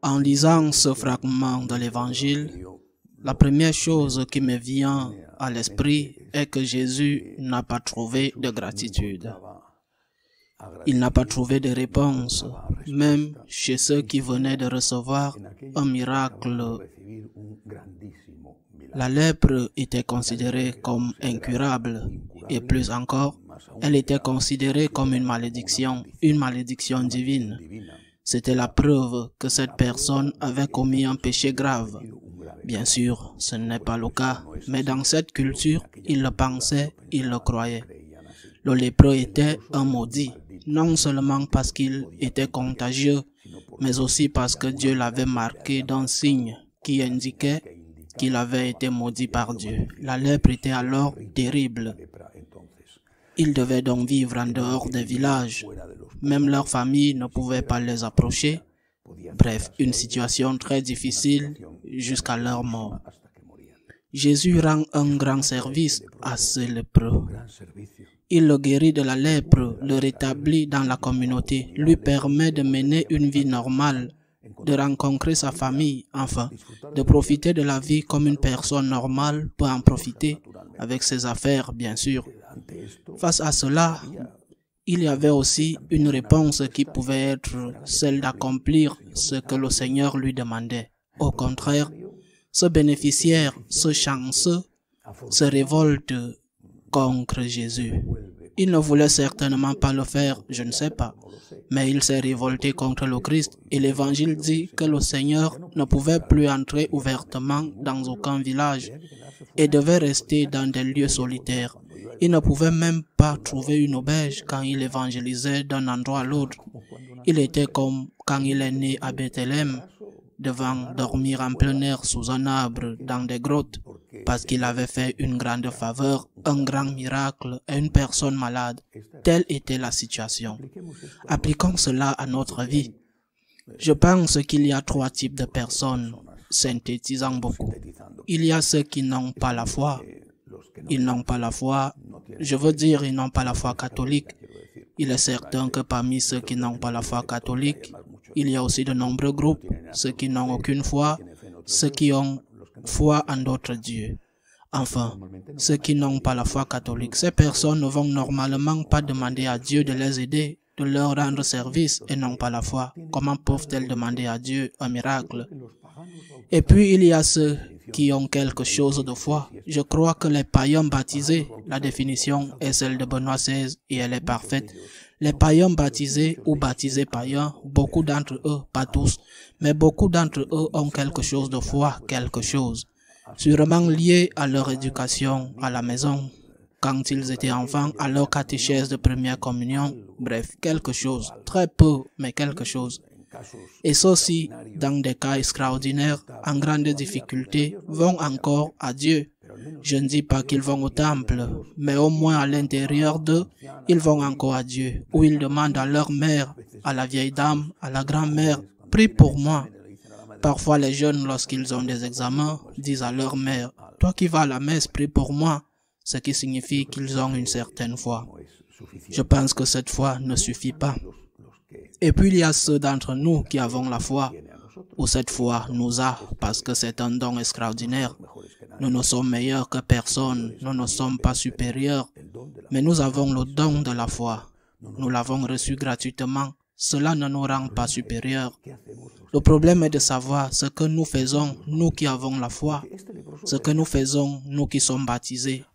En lisant ce fragment de l'Évangile, la première chose qui me vient à l'esprit est que Jésus n'a pas trouvé de gratitude. Il n'a pas trouvé de réponse, même chez ceux qui venaient de recevoir un miracle. La lèpre était considérée comme incurable, et plus encore, elle était considérée comme une malédiction divine. C'était la preuve que cette personne avait commis un péché grave. Bien sûr, ce n'est pas le cas, mais dans cette culture, ils le pensaient, ils le croyaient. Le lépreux était un maudit, non seulement parce qu'il était contagieux, mais aussi parce que Dieu l'avait marqué d'un signe qui indiquait qu'il avait été maudit par Dieu. La lèpre était alors terrible. Ils devaient donc vivre en dehors des villages. Même leur famille ne pouvait pas les approcher. Bref, une situation très difficile jusqu'à leur mort. Jésus rend un grand service à ce lépreux. Il le guérit de la lèpre, le rétablit dans la communauté, lui permet de mener une vie normale, de rencontrer sa famille, enfin, de profiter de la vie comme une personne normale peut en profiter, avec ses affaires, bien sûr. Face à cela, il y avait aussi une réponse qui pouvait être celle d'accomplir ce que le Seigneur lui demandait. Au contraire, ce bénéficiaire, ce chanceux, se révolte contre Jésus. Il ne voulait certainement pas le faire, je ne sais pas, mais il s'est révolté contre le Christ et l'Évangile dit que le Seigneur ne pouvait plus entrer ouvertement dans aucun village et devait rester dans des lieux solitaires. Il ne pouvait même pas trouver une auberge quand il évangélisait d'un endroit à l'autre. Il était comme quand il est né à Bethléem, devant dormir en plein air sous un arbre dans des grottes, parce qu'il avait fait une grande faveur, un grand miracle à une personne malade. Telle était la situation. Appliquons cela à notre vie. Je pense qu'il y a 3 types de personnes, synthétisant beaucoup. Il y a ceux qui n'ont pas la foi. Ils n'ont pas la foi, je veux dire, ils n'ont pas la foi catholique. Il est certain que parmi ceux qui n'ont pas la foi catholique, il y a aussi de nombreux groupes, ceux qui n'ont aucune foi, ceux qui ont foi en d'autres dieux. Enfin, ceux qui n'ont pas la foi catholique, ces personnes ne vont normalement pas demander à Dieu de les aider, de leur rendre service et n'ont pas la foi. Comment peuvent-elles demander à Dieu un miracle? Et puis il y a ceux qui ont quelque chose de foi. Je crois que les païens baptisés, la définition est celle de Benoît XVI et elle est parfaite. Les païens baptisés ou baptisés païens, beaucoup d'entre eux, pas tous, mais beaucoup d'entre eux ont quelque chose de foi, quelque chose. Sûrement lié à leur éducation à la maison, quand ils étaient enfants, à leur catéchèse de première communion, bref, quelque chose, très peu, mais quelque chose. Et ceux-ci, dans des cas extraordinaires, en grande difficulté, vont encore à Dieu. Je ne dis pas qu'ils vont au temple, mais au moins à l'intérieur d'eux, ils vont encore à Dieu, où ils demandent à leur mère, à la vieille dame, à la grand-mère, « Prie pour moi ». Parfois les jeunes, lorsqu'ils ont des examens, disent à leur mère, « Toi qui vas à la messe, prie pour moi », ce qui signifie qu'ils ont une certaine foi. Je pense que cette foi ne suffit pas. Et puis il y a ceux d'entre nous qui avons la foi, où cette foi nous a, parce que c'est un don extraordinaire. Nous ne sommes meilleurs que personne, nous ne sommes pas supérieurs, mais nous avons le don de la foi. Nous l'avons reçu gratuitement, cela ne nous rend pas supérieurs. Le problème est de savoir ce que nous faisons, nous qui avons la foi, ce que nous faisons, nous qui sommes baptisés.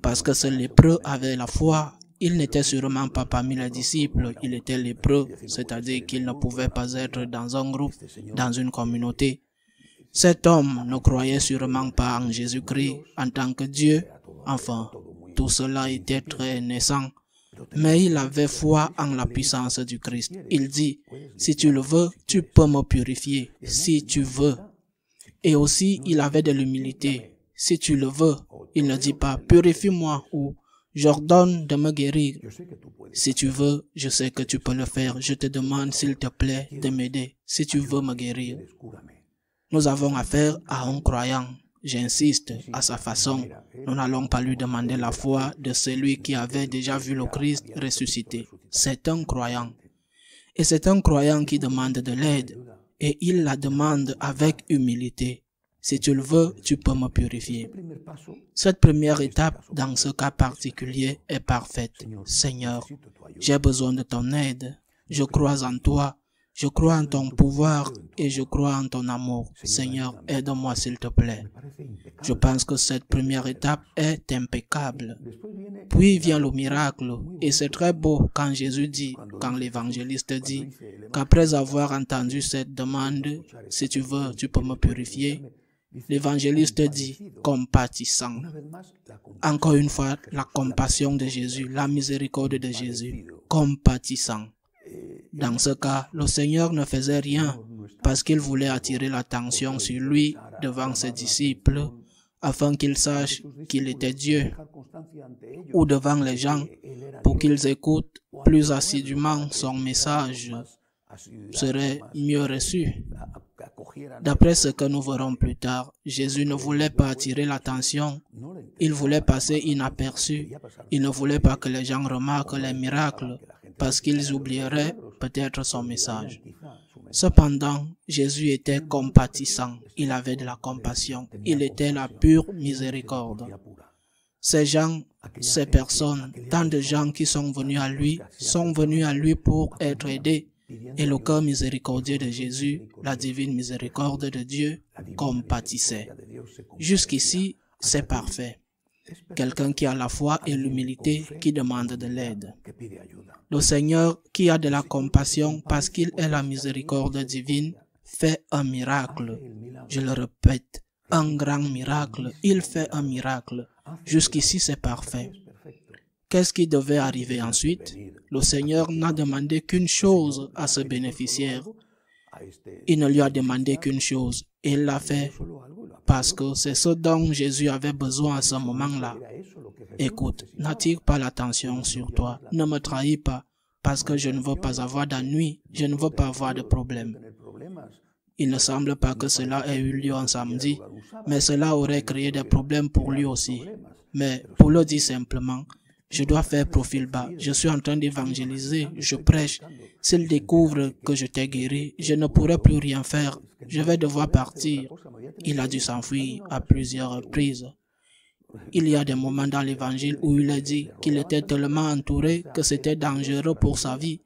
Parce que ce lépreux avait la foi, il n'était sûrement pas parmi les disciples, il était lépreux, c'est-à-dire qu'il ne pouvait pas être dans un groupe, dans une communauté. Cet homme ne croyait sûrement pas en Jésus-Christ en tant que Dieu. Enfin, tout cela était très naissant. Mais il avait foi en la puissance du Christ. Il dit, si tu le veux, tu peux me purifier, si tu veux. Et aussi, il avait de l'humilité. Si tu le veux, il ne dit pas, purifie-moi ou j'ordonne de me guérir. Si tu veux, je sais que tu peux le faire. Je te demande, s'il te plaît, de m'aider. Si tu veux me guérir. Nous avons affaire à un croyant. J'insiste, à sa façon. Nous n'allons pas lui demander la foi de celui qui avait déjà vu le Christ ressuscité. C'est un croyant. Et c'est un croyant qui demande de l'aide. et il la demande avec humilité. Si tu le veux, tu peux me purifier. Cette première étape, dans ce cas particulier, est parfaite. Seigneur, j'ai besoin de ton aide. Je crois en toi. Je crois en ton pouvoir et je crois en ton amour. Seigneur, aide-moi s'il te plaît. Je pense que cette première étape est impeccable. Puis vient le miracle et c'est très beau quand Jésus dit, quand l'évangéliste dit, qu'après avoir entendu cette demande, si tu veux, tu peux me purifier. L'évangéliste dit, compatissant. Encore une fois, la compassion de Jésus, la miséricorde de Jésus, compatissant. Dans ce cas, le Seigneur ne faisait rien parce qu'il voulait attirer l'attention sur lui devant ses disciples afin qu'ils sachent qu'il était Dieu, ou devant les gens pour qu'ils écoutent plus assidûment son message serait mieux reçu. D'après ce que nous verrons plus tard, Jésus ne voulait pas attirer l'attention, il voulait passer inaperçu, il ne voulait pas que les gens remarquent les miracles parce qu'ils oublieraient peut-être son message. Cependant, Jésus était compatissant, il avait de la compassion, il était la pure miséricorde. Ces gens, ces personnes, tant de gens qui sont venus à lui pour être aidés. Et le cœur miséricordieux de Jésus, la divine miséricorde de Dieu, compatissait. Jusqu'ici, c'est parfait. Quelqu'un qui a la foi et l'humilité, qui demande de l'aide. Le Seigneur, qui a de la compassion parce qu'il est la miséricorde divine, fait un miracle. Je le répète, un grand miracle. Il fait un miracle. Jusqu'ici, c'est parfait. Qu'est-ce qui devait arriver ensuite? Le Seigneur n'a demandé qu'une chose à ce bénéficiaire. Il ne lui a demandé qu'une chose. Et il l'a fait parce que c'est ce dont Jésus avait besoin à ce moment-là. Écoute, n'attire pas l'attention sur toi. Ne me trahis pas parce que je ne veux pas avoir d'ennui. Je ne veux pas avoir de problème. Il ne semble pas que cela ait eu lieu un samedi, mais cela aurait créé des problèmes pour lui aussi. Mais pour le dire simplement, je dois faire profil bas. Je suis en train d'évangéliser, je prêche. S'il découvre que je t'ai guéri, je ne pourrai plus rien faire. Je vais devoir partir. Il a dû s'enfuir à plusieurs reprises. Il y a des moments dans l'évangile où il a dit qu'il était tellement entouré que c'était dangereux pour sa vie.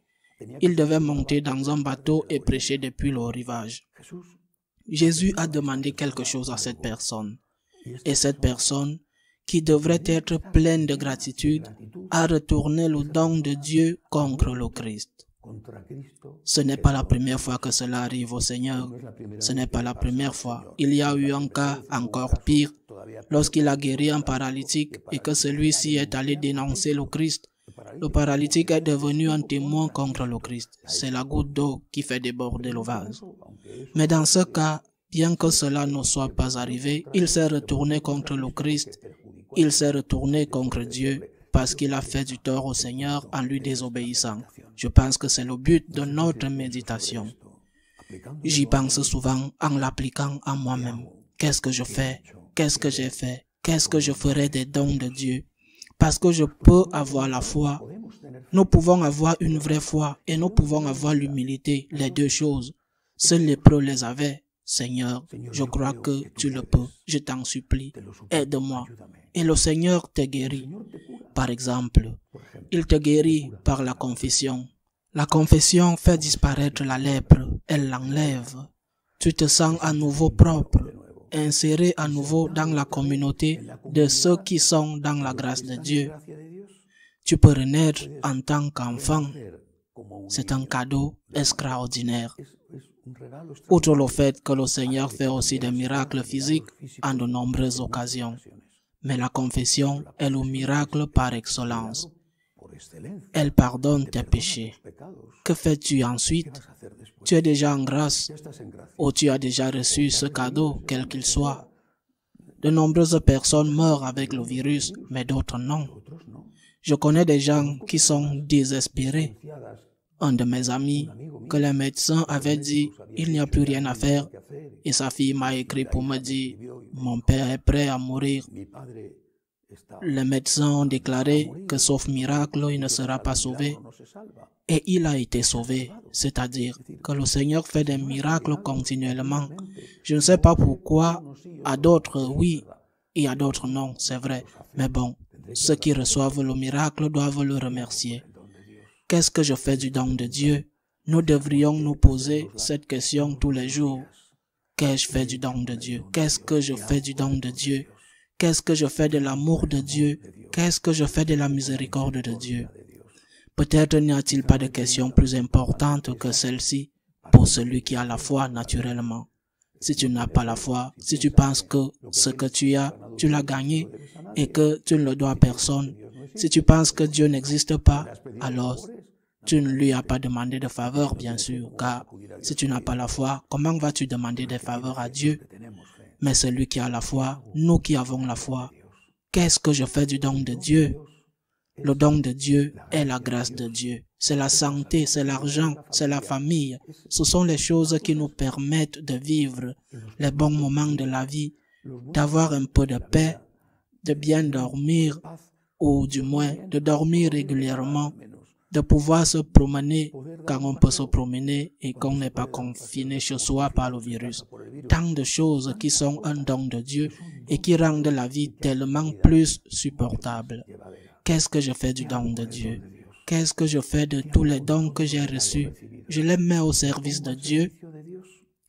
Il devait monter dans un bateau et prêcher depuis le rivage. Jésus a demandé quelque chose à cette personne. Et cette personne, qui devrait être pleine de gratitude, a retourné le don de Dieu contre le Christ. Ce n'est pas la première fois que cela arrive au Seigneur. Ce n'est pas la première fois. Il y a eu un cas encore pire, lorsqu'il a guéri un paralytique et que celui-ci est allé dénoncer le Christ. Le paralytique est devenu un témoin contre le Christ. C'est la goutte d'eau qui fait déborder le vase. Mais dans ce cas, bien que cela ne soit pas arrivé, il s'est retourné contre le Christ. Il s'est retourné contre Dieu parce qu'il a fait du tort au Seigneur en lui désobéissant. Je pense que c'est le but de notre méditation. J'y pense souvent en l'appliquant à moi-même. Qu'est-ce que je fais? Qu'est-ce que j'ai fait? Qu'est-ce que je ferai des dons de Dieu? Parce que je peux avoir la foi. Nous pouvons avoir une vraie foi et nous pouvons avoir l'humilité, les deux choses. Seuls les lépreux les avaient. Seigneur, je crois que tu le peux. Je t'en supplie. Aide-moi. Et le Seigneur te guérit. Par exemple, il te guérit par la confession. La confession fait disparaître la lèpre. Elle l'enlève. Tu te sens à nouveau propre, inséré à nouveau dans la communauté de ceux qui sont dans la grâce de Dieu. Tu peux renaître en tant qu'enfant. C'est un cadeau extraordinaire. Outre le fait que le Seigneur fait aussi des miracles physiques en de nombreuses occasions. Mais la confession est le miracle par excellence. Elle pardonne tes péchés. Que fais-tu ensuite? Tu es déjà en grâce ou tu as déjà reçu ce cadeau, quel qu'il soit. De nombreuses personnes meurent avec le virus, mais d'autres non. Je connais des gens qui sont désespérés. Un de mes amis, que les médecins avaient dit « il n'y a plus rien à faire » et sa fille m'a écrit pour me dire « mon père est prêt à mourir ». les médecins ont déclaré que sauf miracle, il ne sera pas sauvé. Et il a été sauvé, c'est-à-dire que le Seigneur fait des miracles continuellement. Je ne sais pas pourquoi, à d'autres oui, et à d'autres non, c'est vrai. Mais bon, ceux qui reçoivent le miracle doivent le remercier. Qu'est-ce que je fais du don de Dieu? Nous devrions nous poser cette question tous les jours. Qu'ai-je fait du don de Dieu? Qu'est-ce que je fais du don de Dieu? Qu'est-ce que je fais de l'amour de Dieu? Qu'est-ce que je fais de la miséricorde de Dieu? Peut-être n'y a-t-il pas de question plus importante que celle-ci pour celui qui a la foi naturellement. Si tu n'as pas la foi, si tu penses que ce que tu as, tu l'as gagné et que tu ne le dois à personne, si tu penses que Dieu n'existe pas, alors tu ne lui as pas demandé de faveur, bien sûr, car si tu n'as pas la foi, comment vas-tu demander des faveurs à Dieu? Mais celui qui a la foi, nous qui avons la foi, qu'est-ce que je fais du don de Dieu? Le don de Dieu est la grâce de Dieu. C'est la santé, c'est l'argent, c'est la famille. Ce sont les choses qui nous permettent de vivre les bons moments de la vie, d'avoir un peu de paix, de bien dormir, ou du moins de dormir régulièrement, de pouvoir se promener quand on peut se promener et qu'on n'est pas confiné chez soi par le virus. Tant de choses qui sont un don de Dieu et qui rendent la vie tellement plus supportable. Qu'est-ce que je fais du don de Dieu? Qu'est-ce que je fais de tous les dons que j'ai reçus? Je les mets au service de Dieu.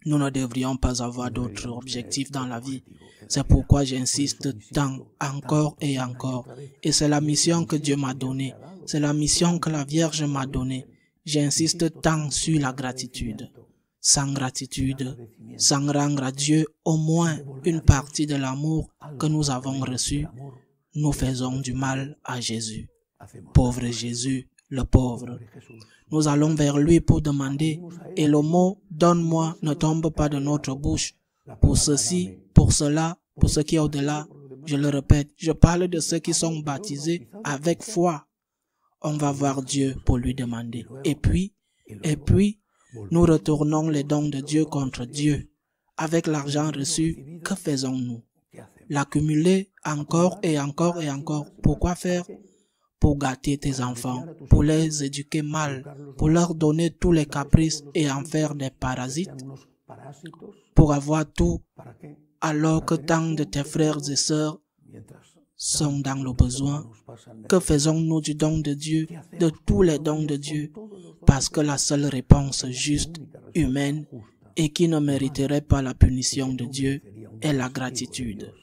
Nous ne devrions pas avoir d'autres objectifs dans la vie. C'est pourquoi j'insiste tant, encore et encore. Et c'est la mission que Dieu m'a donnée. C'est la mission que la Vierge m'a donnée. J'insiste tant sur la gratitude. Sans gratitude, sans rendre à Dieu au moins une partie de l'amour que nous avons reçu, nous faisons du mal à Jésus. Pauvre Jésus, le pauvre. Nous allons vers lui pour demander, et le mot « donne-moi » ne tombe pas de notre bouche. Pour ceci, pour cela, pour ce qui est au-delà, je le répète, je parle de ceux qui sont baptisés avec foi. On va voir Dieu pour lui demander. Et puis, nous retournons les dons de Dieu contre Dieu. Avec l'argent reçu, que faisons-nous? L'accumuler encore et encore et encore. Pourquoi faire? Pour gâter tes enfants, pour les éduquer mal, pour leur donner tous les caprices et en faire des parasites, pour avoir tout, alors que tant de tes frères et sœurs sont dans le besoin. Que faisons-nous du don de Dieu, de tous les dons de Dieu? Parce que la seule réponse juste, humaine, et qui ne mériterait pas la punition de Dieu, est la gratitude.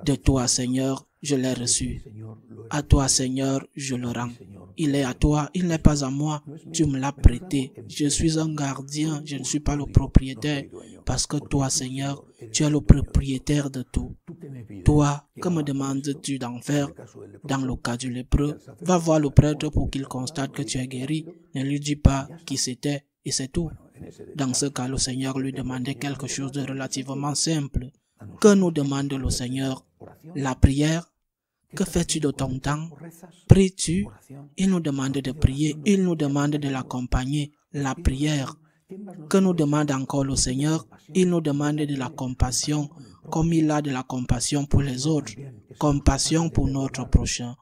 De toi, Seigneur, je l'ai reçu. À toi, Seigneur, je le rends. Il est à toi, il n'est pas à moi. Tu me l'as prêté. Je suis un gardien, je ne suis pas le propriétaire. Parce que toi, Seigneur, tu es le propriétaire de tout. Toi, que me demandes-tu d'en faire? Dans le cas du lépreux, va voir le prêtre pour qu'il constate que tu es guéri. Ne lui dis pas qui c'était et c'est tout. Dans ce cas, le Seigneur lui demandait quelque chose de relativement simple. Que nous demande le Seigneur? La prière. Que fais-tu de ton temps? Pries-tu? Il nous demande de prier, il nous demande de l'accompagner, la prière. Que nous demande encore le Seigneur? Il nous demande de la compassion, comme il a de la compassion pour les autres, compassion pour notre prochain.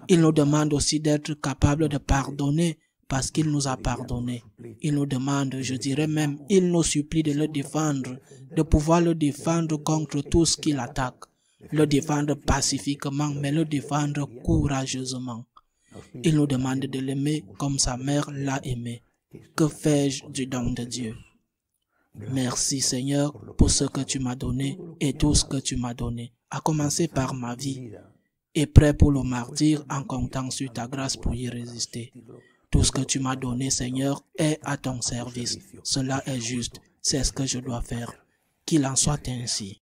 Il nous demande aussi d'être capable de pardonner, parce qu'il nous a pardonné. Il nous demande, je dirais même, il nous supplie de le défendre, de pouvoir le défendre contre tout ce qui l'attaque. Le défendre pacifiquement, mais le défendre courageusement. Il nous demande de l'aimer comme sa mère l'a aimé. Que fais-je du don de Dieu? Merci Seigneur pour ce que tu m'as donné et tout ce que tu m'as donné, à commencer par ma vie, et prêt pour le martyre en comptant sur ta grâce pour y résister. Tout ce que tu m'as donné, Seigneur, est à ton service. Cela est juste, c'est ce que je dois faire. Qu'il en soit ainsi.